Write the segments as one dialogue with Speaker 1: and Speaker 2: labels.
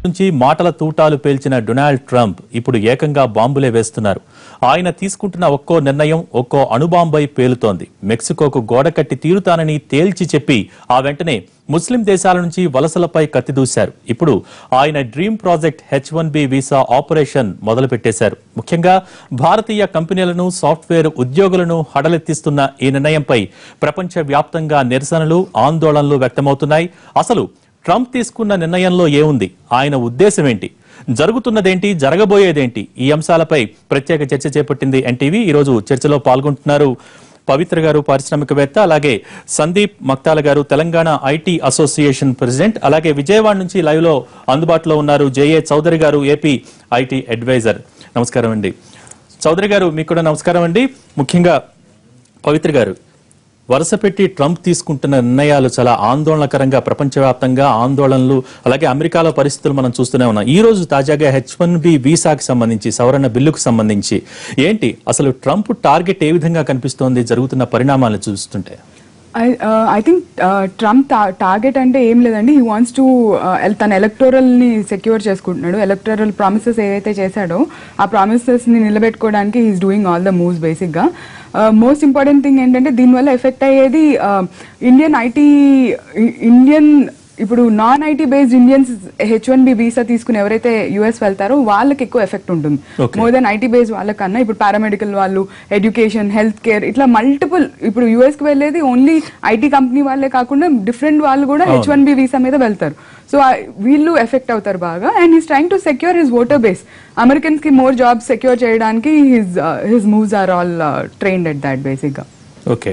Speaker 1: నుంచి మాటల తూటాలు పేల్చిన డొనాల్డ్ ట్రంప్ ఇప్పుడు ఏకంగా బాంబులే వేస్తున్నారు. ఆయన తీసుకుంటున్న ఒక్కో నిర్ణయం ఒక్కో అణుబాంబై పేలుతోంది. మెక్సికోకు గోడ కట్టి తీరుతానని తేల్చి చెప్పి ఆ వెంటనే ముస్లిం దేశాల నుంచి వలసలపై కత్తిదూశారు. ఇప్పుడు ఆయన dream project H1B visa operation మొదలుపెట్టేశారు. ముఖ్యంగా భారతీయ కంపెనీలను, సాఫ్ట్వేర్ ఉద్యోగులను హడలెత్తిస్తున్న ఈ నిర్ణయంపై ప్రపంచవ్యాప్తంగా నిరసనలు, ఆందోళనలు వ్యక్తమవుతున్నాయి. అసలు ట్రంప్ తీసుకున్న నిర్ణయంలో ఏముంది? ఆయన ఉద్దేశం ఏంటి? జరుగుతున్నదేంటి? జరగబోయేదేంటి? ఈ అంశాలపై ప్రత్యేక చర్చ చేపట్టింది ఎన్టీవీ. ఈరోజు చర్చలో పాల్గొంటున్నారు పవిత్ర గారు, పారిశ్రామికవేత్త, అలాగే సందీప్ మక్తాల గారు, తెలంగాణ ఐటీ అసోసియేషన్ ప్రెసిడెంట్, అలాగే విజయవాడ నుంచి లైవ్ లో అందుబాటులో ఉన్నారు జేఏ చౌదరి గారు, ఏపీ ఐటీ అడ్వైజర్. నమస్కారం అండి. చౌదరి గారు మీకు కూడా నమస్కారం అండి. ముఖ్యంగా పవిత్ర గారు, వరుస పెట్టి ట్రంప్ తీసుకుంటున్న నిర్ణయాలు చాలా ఆందోళనకరంగా ప్రపంచవ్యాప్తంగా ఆందోళనలు, అలాగే అమెరికాలో పరిస్థితులు మనం చూస్తూనే ఉన్నాం. ఈ రోజు తాజాగా H1B వీసాకి సంబంధించి, సవరణ బిల్లుకు సంబంధించి ఏంటి అసలు ట్రంప్ టార్గెట్ ఏ విధంగా కనిపిస్తోంది జరుగుతున్న పరిణామాలను చూస్తుంటే?
Speaker 2: I think ట్రంప్ టార్గెట్ అంటే ఏం లేదండి. హీ వాంట్స్ టు తన ఎలక్టోరల్ ని సెక్యూర్ చేసుకుంటున్నాడు. ఎలక్టోరల్ ప్రామిసెస్ ఏవైతే చేశాడో ఆ ప్రామిసెస్ ని నిలబెట్టుకోవడానికి he's doing all the moves. Basic గా మోస్ట్ ఇంపార్టెంట్ థింగ్ ఏంటంటే దీనివల్ల ఎఫెక్ట్ అయ్యేది ఇండియన్ ఇప్పుడు non IT based Indians H1B visa తీసుకుని ఎవరైతే యుఎస్ వెళ్తారో వాళ్ళకి ఎక్కువ ఎఫెక్ట్ ఉంటుంది. మోర్ దెన్ ఐటీ బేస్డ్ వాళ్ళకన్నా ఇప్పుడు పారామెడికల్ వాళ్ళు, ఎడ్యుకేషన్, హెల్త్ కేర్, ఇట్లా మల్టిపుల్, ఇప్పుడు యుఎస్ కి వెళ్ళేది ఓన్లీ ఐటీ కంపెనీ వాళ్ళే కాకుండా డిఫరెంట్ వాళ్ళు కూడా H1B వీసా మీద వెళ్తారు. సో వీళ్ళు ఎఫెక్ట్ అవుతారు బాగా. And he's trying to secure his voter base. Americans కి మోర్ జాబ్స్ సెక్యూర్ చేయడానికి his moves are all trained at that basic గా.
Speaker 1: ఓకే,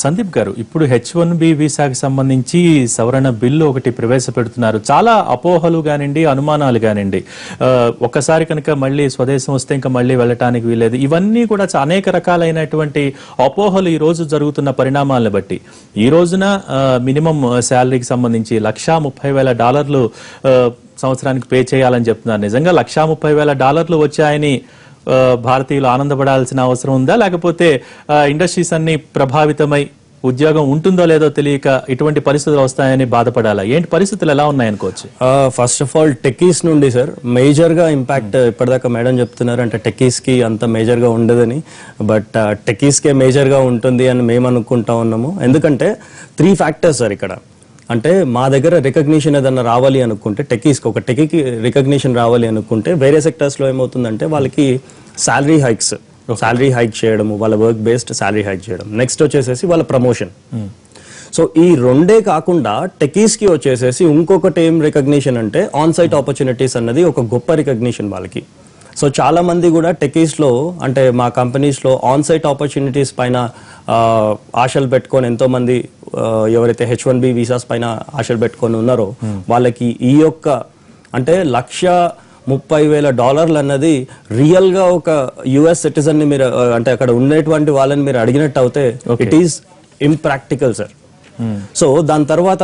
Speaker 1: సందీప్ గారు, ఇప్పుడు H1B వీసాకి సంబంధించి సవరణ బిల్లు ఒకటి ప్రవేశపెడుతున్నారు. చాలా అపోహలు కానివ్వండి, అనుమానాలు కానివ్వండి, ఒక్కసారి కనుక మళ్ళీ స్వదేశం వస్తే ఇంకా మళ్ళీ వెళ్ళటానికి వీలేదు, ఇవన్నీ కూడా అనేక రకాలైనటువంటి అపోహలు ఈ రోజు జరుగుతున్న పరిణామాలను బట్టి. ఈ రోజున మినిమం శాలరీకి సంబంధించి $130,000 సంవత్సరానికి పే చేయాలని చెప్తున్నారు. నిజంగా $130,000 వచ్చాయని భారతీయులు ఆనందపడాల్సిన అవసరం ఉందా, లేకపోతే ఇండస్ట్రీస్ అన్ని ప్రభావితమై ఉద్యోగం ఉంటుందో లేదో తెలియక ఇటువంటి పరిస్థితులు వస్తాయని బాధపడాలా? ఏంటి పరిస్థితులు ఎలా ఉన్నాయనుకోవచ్చు?
Speaker 3: ఫస్ట్ ఆఫ్ ఆల్ టెక్కీస్ నుండి సార్ మేజర్ గా ఇంపాక్ట్ ఇప్పటిదాకా మేడం చెప్తున్నారు అంటే టెక్కీస్ కి అంత మేజర్ గా ఉండదని, బట్ టెక్కీస్ కే మేజర్ గా ఉంటుంది అని మేము అనుకుంటా ఉన్నాము. ఎందుకంటే 3 ఫ్యాక్టర్స్ సార్ ఇక్కడ. అంటే మా దగ్గర రికగ్నిషన్ ఏదన్నా రావాలి అనుకుంటే, టెక్కీస్కి ఒక టెక్కీకి రికగ్నిషన్ రావాలి అనుకుంటే వేరే సెక్టర్స్లో ఏమవుతుందంటే వాళ్ళకి శాలరీ హైక్ చేయడము, వాళ్ళ వర్క్ బేస్డ్ శాలరీ హైక్ చేయడం, నెక్స్ట్ వచ్చేసేసి వాళ్ళ ప్రమోషన్. సో ఈ రెండే కాకుండా టెక్కీస్కి వచ్చేసేసి ఇంకొకటి ఏం రికగ్నిషన్ అంటే ఆన్ సైట్ ఆపర్చునిటీస్ అన్నది ఒక గొప్ప రికగ్నిషన్ వాళ్ళకి. సో చాలా మంది కూడా టెక్కీస్లో అంటే మా కంపెనీస్లో ఆన్ సైట్ ఆపర్చునిటీస్ పైన ఆశలు పెట్టుకొని ఎంతో మంది ఎవరైతే H1B వీసాస్ పైన ఆశలు పెట్టుకొని ఉన్నారో వాళ్ళకి ఈ యొక్క అంటే $130,000 అన్నది రియల్ గా ఒక యుఎస్ సిటిజన్ ని మీరు అంటే అక్కడ ఉండేటువంటి వాళ్ళని మీరు అడిగినట్టు అవుతే it is impractical sir. So దాని తర్వాత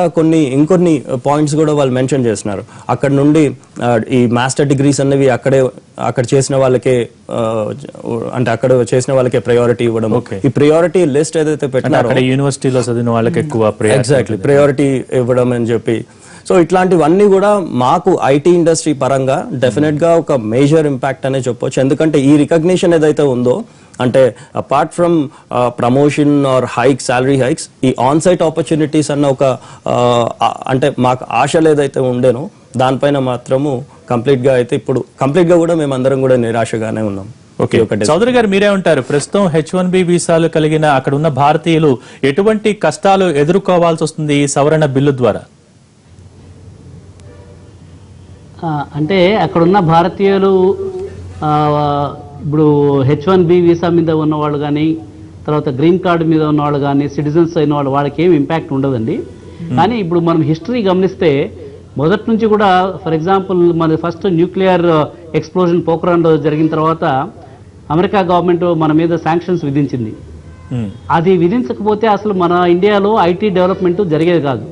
Speaker 3: ఇంకొన్ని పాయింట్స్ కూడా వాళ్ళు మెన్షన్ చేస్తున్నారు. అక్కడ నుండి ఈ మాస్టర్ డిగ్రీస్ అన్నవి అక్కడ చేసిన వాళ్ళకే అంటే అక్కడ చేసిన వాళ్ళకే ప్రయారిటీ ఇవ్వడం, ఈ ప్రయారిటీ లిస్ట్ ఏదైతే పెట్టినారో
Speaker 1: యూనివర్సిటీలో చదివిన వాళ్ళకి ఎక్కువ
Speaker 3: ఎగ్జాక్ట్లీ ప్రయారిటీ ఇవ్వడం అని చెప్పి. సో ఇట్లాంటివన్నీ కూడా మాకు ఐటీ ఇండస్ట్రీ పరంగా డెఫినెట్ గా ఒక మేజర్ ఇంపాక్ట్ అనే చెప్పొచ్చు. ఎందుకంటే ఈ రికగ్నిషన్ ఏదైతే ఉందో అంటే apart from promotion are salary hikes, ఈ ఆన్ సైట్ ఆపర్చునిటీస్ అన్న ఒక అంటే మాకు ఆశలు ఏదైతే ఉండేనో దానిపైన మాత్రము కంప్లీట్ గా అయితే ఇప్పుడు కంప్లీట్ గా కూడా మేమందరం కూడా నిరాశగానే ఉన్నాం.
Speaker 1: ఓకే, చౌదరి గారు మీరే ఉంటారు. ప్రస్తుతం H1B వీసాలు కలిగిన అక్కడ ఉన్న భారతీయులు ఎటువంటి కష్టాలు ఎదుర్కోవాల్సి వస్తుంది ఈ సవరణ బిల్లు ద్వారా?
Speaker 4: అంటే అక్కడున్న భారతీయులు ఇప్పుడు H1B వీసా మీద ఉన్నవాళ్ళు కానీ, తర్వాత గ్రీన్ కార్డు మీద ఉన్నవాళ్ళు కానీ, సిటిజన్స్ అయిన వాళ్ళు, వాళ్ళకి ఏం ఇంపాక్ట్ ఉండదండి. కానీ ఇప్పుడు మనం హిస్టరీ గమనిస్తే మొదటి నుంచి కూడా, ఫర్ ఎగ్జాంపుల్ మన ఫస్ట్ న్యూక్లియర్ ఎక్స్ప్లోజన్ పోఖ్రాన్లో జరిగిన తర్వాత అమెరికా గవర్నమెంట్ మన మీద శాంక్షన్స్ విధించింది. అది విధించకపోతే అసలు మన ఇండియాలో ఐటీ డెవలప్మెంట్ జరిగేది కాదు.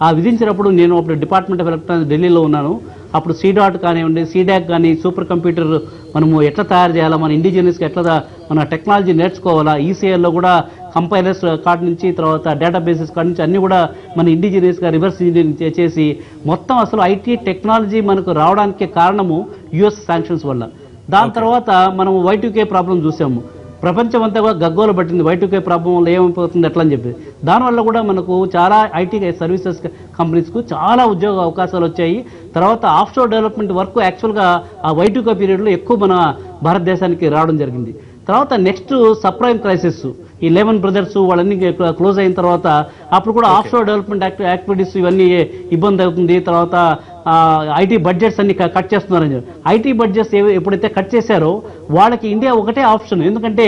Speaker 4: ఆ విధించినప్పుడు నేను అప్పుడు డిపార్ట్మెంట్ ఆఫ్ ఎలక్ట్రానిక్స్ ఢిల్లీలో ఉన్నాను. అప్పుడు C.DOT కానివ్వండి, CDAC కానీ, సూపర్ కంప్యూటర్ మనము ఎట్లా తయారు చేయాలా, మన ఇండిజినియస్గా ఎట్లా మన టెక్నాలజీ నేర్చుకోవాలా, ECLలో కూడా కంపైలర్స్ కార్డ్ నుంచి తర్వాత డేటాబేసెస్ కార్డ్ నుంచి అన్నీ కూడా మన ఇండిజినియస్గా రివర్స్ ఇంజనీరింగ్ చేసి మొత్తం అసలు ఐటీ టెక్నాలజీ మనకు రావడానికి కారణము యుఎస్ శాంక్షన్స్ వల్ల. దాని తర్వాత మనం Y2K ప్రాబ్లం చూసాము. ప్రపంచం అంతా కూడా గగ్గోలు పట్టింది Y2K ప్రాబ్లం వల్ల ఏమైపోతుంది ఎట్లా అని చెప్పి. దానివల్ల కూడా మనకు చాలా ఐటీ సర్వీసెస్ కంపెనీస్కు చాలా ఉద్యోగ అవకాశాలు వచ్చాయి. తర్వాత ఆఫ్షోర్ డెవలప్మెంట్ వర్క్ యాక్చువల్గా ఆ Y2K పీరియడ్లో ఎక్కువ మన భారతదేశానికి రావడం జరిగింది. తర్వాత నెక్స్ట్ సబ్ప్రైమ్ క్రైసిస్, ఈ లెమన్ బ్రదర్స్ వాళ్ళన్నీ క్లోజ్ అయిన తర్వాత అప్పుడు కూడా ఆఫ్షోర్ డెవలప్మెంట్ యాక్టివిటీస్ ఇవన్నీ ఇబ్బంది అవుతుంది. తర్వాత ఐటీ బడ్జెట్స్ అన్ని కట్ చేస్తున్నారని. ఐటీ బడ్జెట్స్ ఎప్పుడైతే కట్ చేశారో వాళ్ళకి ఇండియా ఒకటే ఆప్షన్. ఎందుకంటే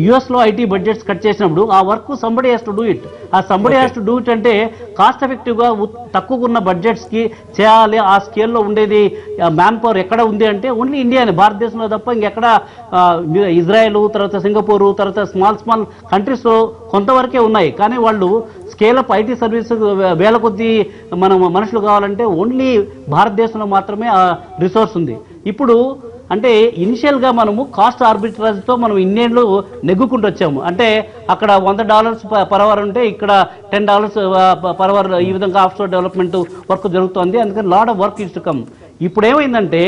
Speaker 4: యుఎస్లో ఐటీ బడ్జెట్స్ కట్ చేసినప్పుడు ఆ work somebody has to do it. ఆ somebody has to do it అంటే కాస్ట్ ఎఫెక్టివ్గా తక్కువకున్న బడ్జెట్స్కి చేయాలి. ఆ స్కేల్లో ఉండేది మ్యాన్ పవర్ ఎక్కడ ఉంది అంటే ఓన్లీ ఇండియానే, భారతదేశంలో తప్ప ఇంకెక్కడ ఇజ్రాయెల్, తర్వాత సింగపూర్, తర్వాత స్మాల్ కంట్రీస్లో కొంతవరకే ఉన్నాయి. కానీ వాళ్ళు స్కేలప్ ఐటీ సర్వీస్ వేల కొద్దీ మనుషులు కావాలంటే ఓన్లీ భారతదేశంలో మాత్రమే ఆ రిసోర్స్ ఉంది. ఇప్పుడు అంటే ఇనిషియల్గా మనము కాస్ట్ ఆర్బిట్రాజ్తో మనం ఇన్నేళ్ళు నెగ్గుకుంటూ వచ్చాము. అంటే అక్కడ $100 పర్ అవర్ ఉంటే ఇక్కడ $10 పర్ అవర్ ఈ విధంగా ఆఫ్షోర్ డెవలప్మెంట్ వర్క్ జరుగుతుంది. అందుకని lot of work is to come. ఇప్పుడు ఏమైందంటే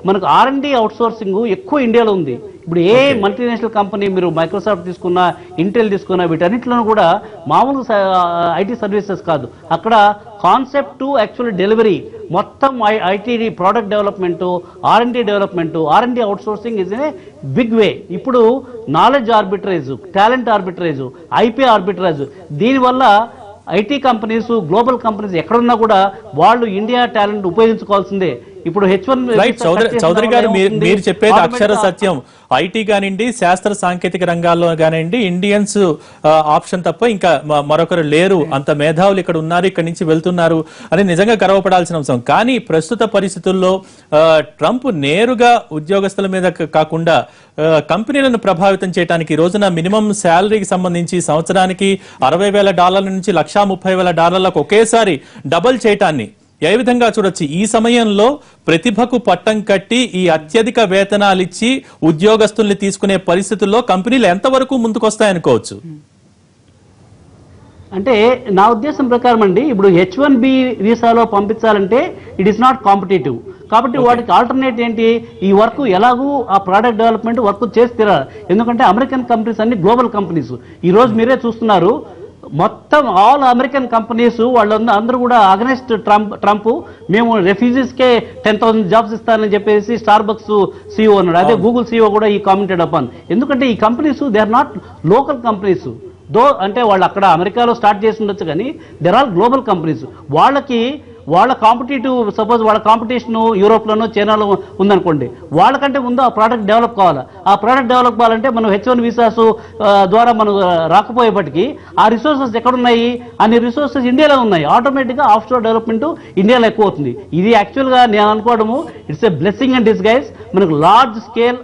Speaker 4: మనకు R&D అవుట్సోర్సింగ్ ఎక్కువ ఇండియాలో ఉంది. ఇప్పుడు ఏ మల్టీనేషనల్ కంపెనీ మీరు మైక్రోసాఫ్ట్ తీసుకున్నా, ఇంటెల్ తీసుకున్నా, వీటన్నిటిలోనూ కూడా మామూలు ఐటీ సర్వీసెస్ కాదు, అక్కడ కాన్సెప్ట్ టు యాక్చువల్ డెలివరీ మొత్తం IT product development, R&D development, R&D outsourcing is a big way. ఇప్పుడు knowledge arbitrage, talent arbitrage, IP arbitrage, దీనివల్ల ఐటీ కంపెనీస్, గ్లోబల్ కంపెనీస్ ఎక్కడున్నా కూడా వాళ్ళు ఇండియా టాలెంట్ ఉపయోగించుకోవాల్సిందే. ఇప్పుడు
Speaker 1: చౌదరి గారు మీరు చెప్పేది అక్షర సత్యం. ఐటీ కానివ్వండి, శాస్త్ర సాంకేతిక రంగాల్లో కానివ్వండి, ఇండియన్స్ ఆప్షన్ తప్ప ఇంకా మరొకరు లేరు, అంత మేధావులు ఇక్కడ ఉన్నారు, ఇక్కడ నుంచి వెళ్తున్నారు అని నిజంగా గర్వపడాల్సిన అంశం. కానీ ప్రస్తుత పరిస్థితుల్లో ట్రంప్ నేరుగా ఉద్యోగస్తుల మీద కాకుండా కంపెనీలను ప్రభావితం చేయడానికి ఈ రోజున మినిమం శాలరీకి సంబంధించి సంవత్సరానికి $60,000 నుంచి $130,000 ఒకేసారి డబుల్ చేయటాన్ని ఏ విధంగా చూడొచ్చు? ఈ సమయంలో ప్రతిభకు పట్టం కట్టి ఈ అత్యధిక వేతనాలు ఇచ్చి ఉద్యోగస్తుల్ని తీసుకునే పరిస్థితుల్లో కంపెనీలు ఎంతవరకు ముందుకొస్తాయనుకోవచ్చు?
Speaker 4: అంటే నా ఉద్దేశం ప్రకారం అండి, ఇప్పుడు H1B వీసాలో పంపించాలంటే ఇట్ ఈస్ నాట్ కాంపిటేటివ్. కాబట్టి వాటికి ఆల్టర్నేట్ ఏంటి? ఈ వర్క్ ఎలాగూ ఆ ప్రోడక్ట్ డెవలప్మెంట్ వర్క్ చేసి తీరాలి. ఎందుకంటే అమెరికన్ కంపెనీస్ అన్ని గ్లోబల్ కంపెనీస్. ఈరోజు మీరే చూస్తున్నారు, మొత్తం ఆల్ అమెరికన్ కంపెనీస్ వాళ్ళందరూ కూడా అగనెస్ట్ ట్రంప్ మేము రెఫ్యూజీస్కే 10,000 జాబ్స్ ఇస్తానని చెప్పేసి స్టార్ బక్స్ CEO అన్నాడు. అదే గూగుల్ CEO కూడా ఈ కామెంటెడ్ అపాన్. ఎందుకంటే ఈ companies they are not local companies though, అంటే వాళ్ళు అక్కడ అమెరికాలో స్టార్ట్ చేసి ఉండొచ్చు కానీ దేర్ ఆర్ గ్లోబల్ కంపెనీస్. వాళ్ళ కాంపిటేటివ్, సపోజ్ వాళ్ళ కాంపిటీషన్ యూరోప్లోనో చైనాలో ఉందనుకోండి, వాళ్ళకంటే ముందు ఆ ప్రోడక్ట్ డెవలప్ కావాలి. ఆ ప్రోడక్ట్ డెవలప్ కావాలంటే మనం H1 వీసాస్ ద్వారా మనం రాకపోయేపటికి ఆ రిసోర్సెస్ ఎక్కడున్నాయి? అన్ని రిసోర్సెస్ ఇండియాలో ఉన్నాయి. ఆటోమేటిక్గా ఆఫ్షోర్ డెవలప్మెంట్ ఇండియాలో ఎక్కువ అవుతుంది. ఇది యాక్చువల్గా నేను అనుకోవడము it's a blessing and disguise. మనకు large scale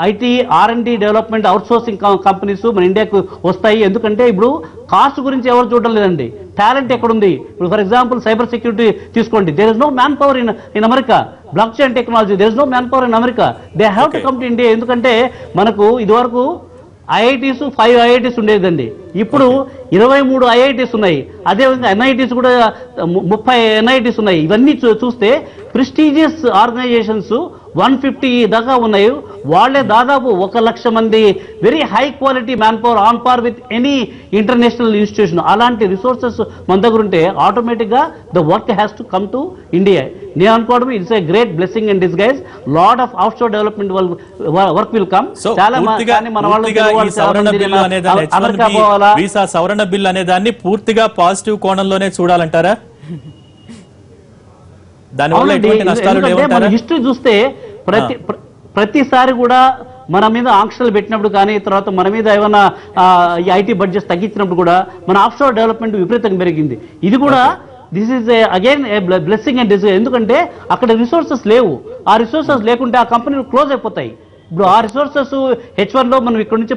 Speaker 4: IT R&D development outsourcing companies మన ఇండియాకు వస్తాయి. ఎందుకంటే ఇప్పుడు కాస్ట్ గురించి ఎవరు చూడడం లేదండి, టాలెంట్ ఎక్కడుంది? ఇప్పుడు ఫర్ ఎగ్జాంపుల్ సైబర్ సెక్యూరిటీ తీసుకోండి, there is no man power in America. Block chain technology, there is no man power in America. They have to come to India. ఎందుకంటే మనకు ఇదివరకు IITs 5 IITs ఉండేదండి, ఇప్పుడు 23 IITs ఉన్నాయి. అదేవిధంగా NITs కూడా 30 NITs ఉన్నాయి. ఇవన్నీ చూస్తే ప్రెస్టీజియస్ ఆర్గనైజేషన్స్ 150 దాకా ఉన్నాయి. వాళ్ళే దాదాపు 1,00,000 మంది very high quality man power on par with any international institution. అలాంటి రిసోర్సెస్ మన దగ్గర ఉంటే ఆటోమేటిక్గా the work has to come to India. నేను అనుకోవడం it's a great blessing and disguise. Lot of offshore development work will come. చాలా మన వాళ్ళు
Speaker 1: వీసా సవరణ బిల్ అనే దాన్ని పూర్తిగా పాజిటివ్ కోణంలోనే చూడాలంటారా?
Speaker 4: మన హిస్టరీ చూస్తే ప్రతిసారి కూడా మన మీద ఆంక్షలు పెట్టినప్పుడు కానీ, తర్వాత మన మీద ఏమైనా ఐటీ బడ్జెట్ తగ్గించినప్పుడు కూడా మన ఆఫ్షోర్ డెవలప్మెంట్ విపరీతంగా పెరిగింది. ఇది కూడా this is again A blessing and Dzire. ఎందుకంటే అక్కడ రిసోర్సెస్ లేవు. ఆ రిసోర్సెస్ లేకుంటే ఆ కంపెనీలు క్లోజ్ అయిపోతాయి. ఇప్పుడు ఆ రిసోర్సెస్ H1 లో మనం ఇక్కడ నుంచి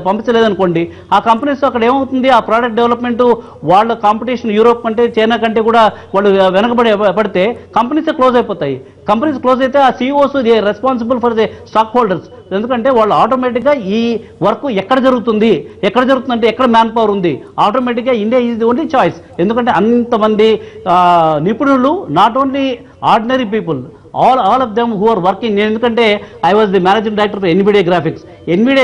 Speaker 4: పంపించలేదనుకోండి, ఆ కంపెనీస్ అక్కడ ఏమవుతుంది, ఆ ప్రోడక్ట్ డెవలప్మెంట్ వాళ్ళ కాంపిటీషన్ యూరోప్ కంటే చైనా కంటే కూడా వాళ్ళు పడితే కంపెనీస్ క్లోజ్ అయిపోతాయి. కంపెనీస్ క్లోజ్ అయితే ఆ CEOs responsible for the stock holders. ఎందుకంటే వాళ్ళు ఆటోమేటిక్గా ఈ వర్క్ ఎక్కడ జరుగుతుందంటే ఎక్కడ మ్యాన్ పవర్ ఉంది, ఆటోమేటిక్గా India is the only choice. ఎందుకంటే అంతమంది నిపుణులు, not only ordinary people, all of them who are working. ఎందుకంటే I was the managing director of NVIDIA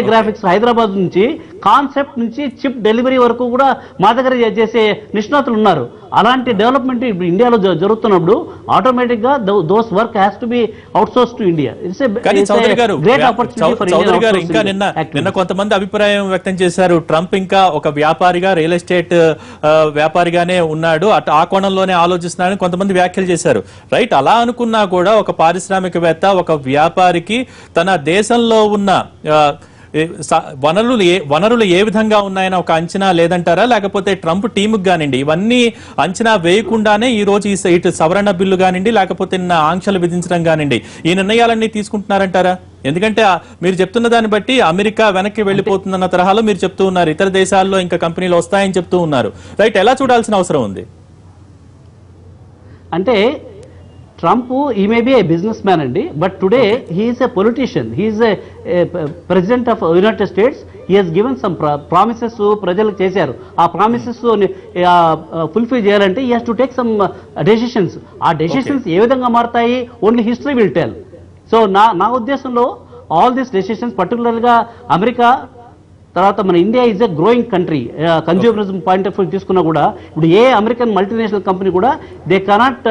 Speaker 4: graphics Hyderabad నుంచి కాన్సెప్ట్ నుంచి చిప్ డెలివరీ వరకు కూడా మా దగ్గర చేసే నిష్ణాతులు ఉన్నారు. అలాంటి డెవలప్మెంట్ ఇప్పుడు ఇండియాలో జరుగుతున్నప్పుడు ఆటోమేటిక్గా those work has to be outsource to India.
Speaker 1: కానీ చౌదరి గారు ఇంకా నిన్న కొంతమంది అభిప్రాయం వ్యక్తం చేశారు, ట్రంప్ ఇంకా ఒక వ్యాపారిగా, రియల్ ఎస్టేట్ వ్యాపారిగానే ఉన్నాడు, ఆ కోణంలోనే ఆలోచిస్తున్నాడని కొంతమంది వ్యాఖ్యలు చేశారు. రైట్, అలా అనుకున్నా కూడా ఒక పారిశ్రామికవేత్త, ఒక వ్యాపారికి తన దేశంలో ఉన్న వనరులు ఏ విధంగా ఉన్నాయని ఒక అంచనా లేదంటారా? లేకపోతే ట్రంప్ టీముకు కానివ్వండి ఇవన్నీ అంచనా వేయకుండానే ఈ రోజు ఇటు సవరణ బిల్లు కానివ్వండి, లేకపోతే ఆంక్షలు విధించడం కానివ్వండి, ఈ నిర్ణయాలన్నీ తీసుకుంటున్నారంటారా? ఎందుకంటే మీరు చెప్తున్న దాన్ని బట్టి అమెరికా వెనక్కి వెళ్ళిపోతుందన్న తరహాలో మీరు చెప్తూ ఉన్నారు, ఇతర దేశాల్లో ఇంకా కంపెనీలు వస్తాయని చెప్తూ ఉన్నారు. రైట్, ఎలా చూడాల్సిన అవసరం ఉంది?
Speaker 4: అంటే ట్రంప్ ఈ may be a business man అండి, but today he's a politician, he's a president of United States. He has given some promises ప్రజలకు చేశారు. ఆ ప్రామిసెస్ ఫుల్ఫిల్ చేయాలంటే he has to take some decisions. ఆ డెసిషన్స్ ఏ విధంగా మారుతాయి, only history will tell. So నా ఉద్దేశంలో ఆల్ దీస్ డెసిషన్స్, పర్టికులర్గా అమెరికా తర్వాత మన India is a growing country. Consumerism point of view తీసుకున్నా కూడా ఇప్పుడు ఏ అమెరికన్ మల్టీనేషనల్ కంపెనీ కూడా they cannot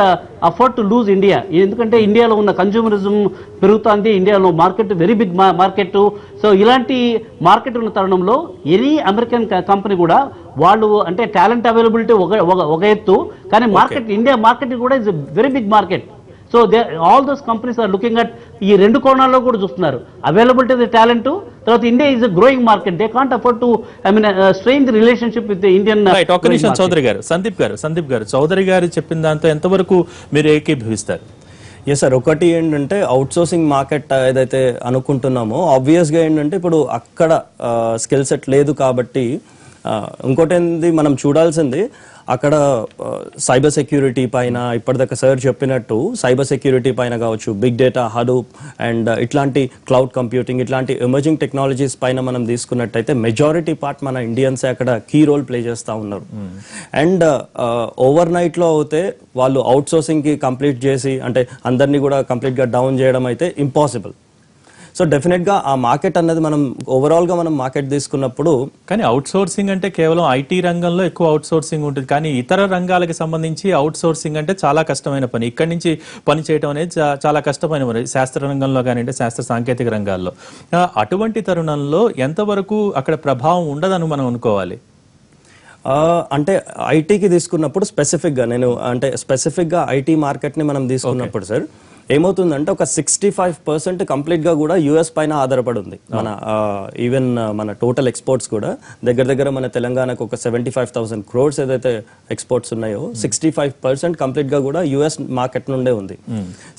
Speaker 4: afford to lose India. ఎందుకంటే ఇండియాలో ఉన్న కన్జ్యూమరిజం పెరుగుతుంది, ఇండియాలో market very big market. So ఇలాంటి మార్కెట్ ఉన్న తరుణంలో ఎనీ అమెరికన్ కంపెనీ కూడా వాళ్ళు అంటే టాలెంట్ అవైలబిలిటీ ఒక ఎత్తు, కానీ మార్కెట్, ఇండియా మార్కెట్ కూడా is very big market. So all those companies are looking at ఈ రెండు కోణాల్లో కూడా చూస్తున్నారు, అవైలబిలిటీ ఆఫ్ ది టాలెంట్, తర్వాత India is a growing market. They can't afford to strain the relationship with Indian.
Speaker 1: ఒక్క నిమిషం చౌదరి గారు, సందీప్ గారు చౌదరి గారు చెప్పిన దాంతో ఎంతవరకు మీరు ఏకీభవిస్తారు?
Speaker 3: ఎస్ సార్, ఒకటి ఏంటంటే అవుట్సోర్సింగ్ మార్కెట్ ఏదైతే అనుకుంటున్నామో ఆబ్వియస్గా ఏంటంటే ఇప్పుడు అక్కడ స్కిల్ సెట్ లేదు కాబట్టి, ఇంకోటి ఏంది మనం చూడాల్సింది అక్కడ సైబర్ సెక్యూరిటీ పైన, ఇప్పటిదాకా సార్ చెప్పినట్టు సైబర్ సెక్యూరిటీ పైన కావచ్చు, బిగ్ డేటా, హడూప్ అండ్ ఇట్లాంటి క్లౌడ్ కంప్యూటింగ్, ఇట్లాంటి ఎమర్జింగ్ టెక్నాలజీస్ పైన మనం తీసుకున్నట్టయితే మెజారిటీ పార్ట్ మన ఇండియన్సే అక్కడ కీ రోల్ ప్లే చేస్తూ ఉన్నారు. అండ్ ఓవర్ నైట్లో అయితే వాళ్ళు అవుట్సోర్సింగ్కి కంప్లీట్ చేసి అంటే అందరినీ కూడా కంప్లీట్గా డౌన్ చేయడం అయితే ఇంపాసిబుల్. సో డెఫినెట్గా ఆ మార్కెట్ అన్నది మనం ఓవరాల్గా మనం మార్కెట్ తీసుకున్నప్పుడు,
Speaker 1: కానీ అవుట్ సోర్సింగ్ అంటే కేవలం ఐటీ రంగంలో ఎక్కువ అవుట్ సోర్సింగ్ ఉంటుంది, కానీ ఇతర రంగాలకు సంబంధించి అవుట్ సోర్సింగ్ అంటే చాలా కష్టమైన పని. ఇక్కడి నుంచి పని చేయడం అనేది చాలా కష్టమైన పని, శాస్త్ర రంగంలో కానివ్వండి, శాస్త్ర సాంకేతిక రంగాల్లో. అటువంటి తరుణంలో ఎంతవరకు అక్కడ ప్రభావం ఉండదని మనం అనుకోవాలి?
Speaker 3: అంటే ఐటీకి తీసుకున్నప్పుడు స్పెసిఫిక్గా ఐటీ మార్కెట్ని మనం తీసుకున్నప్పుడు సార్ ఏమవుతుందంటే ఒక 65% కంప్లీట్గా కూడా యూఎస్ పైన ఆధారపడి ఉంది. మన ఈవెన్ మన టోటల్ ఎక్స్పోర్ట్స్ కూడా దగ్గర మన తెలంగాణకు ఒక 75,000 crores ఏదైతే ఎక్స్పోర్ట్స్ ఉన్నాయో 65% కంప్లీట్గా కూడా యూఎస్ మార్కెట్ నుండే ఉంది.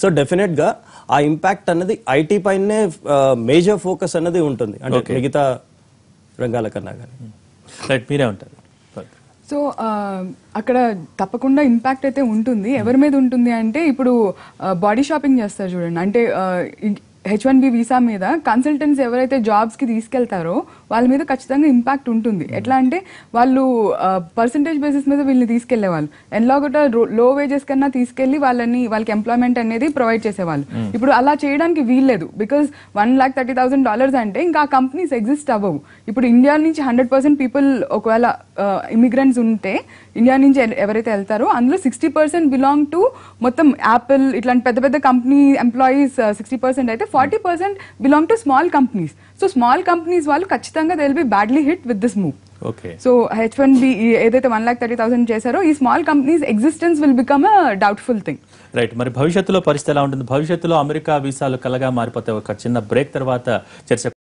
Speaker 3: సో డెఫినెట్గా ఆ ఇంపాక్ట్ అన్నది ఐటీ పైనే మేజర్ ఫోకస్ అనేది ఉంటుంది, అంటే మిగతా రంగాల కన్నా కానీ.
Speaker 1: రైట్, మీరే ఉంటారు.
Speaker 2: సో అక్కడ తప్పకుండా ఇంపాక్ట్ అయితే ఉంటుంది. ఎవరి మీద ఉంటుంది అంటే ఇప్పుడు బాడీ షాపింగ్ చేస్తారు చూడండి, అంటే H1B వీసా మీద కన్సల్టెంట్స్ ఎవరైతే జాబ్స్కి తీసుకెళ్తారో వాళ్ళ మీద ఖచ్చితంగా ఇంపాక్ట్ ఉంటుంది. ఎట్లా అంటే వాళ్ళు పర్సంటేజ్ బేసిస్ మీద వీళ్ళని తీసుకెళ్లేవాళ్ళు, ఎలాగోట లో వేజెస్ కన్నా తీసుకెళ్లి వాళ్ళకి ఎంప్లాయ్మెంట్ అనేది ప్రొవైడ్ చేసేవాళ్ళు. ఇప్పుడు అలా చేయడానికి వీల్లేదు, బికాస్ $130,000 అంటే ఇంకా ఆ కంపెనీస్ ఎగ్జిస్ట్ అవ్వవు. ఇప్పుడు ఇండియా నుంచి 100% పీపుల్ ఒకవేళ ఇమిగ్రెంట్స్ ఉంటే ఇండియా నుంచి ఎవరైతే వెళ్తారో అందులో 60% బిలాంగ్ టు మొత్తం యాపిల్ ఇట్లాంటి పెద్ద పెద్ద కంపెనీ ఎంప్లాయీస్ 60% అయితే 40% belong to small companies. So small companies వాళ్ళు ఖచ్చితంగా they will be badly hit with this move. So H1B ఏదైతే 130,000 చేశారో ఈ small companies existence will become a doubtful thing.
Speaker 1: Right, మరి భవిష్యత్తులో పరిస్థితి ఎలా ఉంటుంది? భవిష్యత్తులో అమెరికా వీసాలు కలగా మారిపోతే ఒక చిన్న బ్రేక్ తర్వాత చర్చ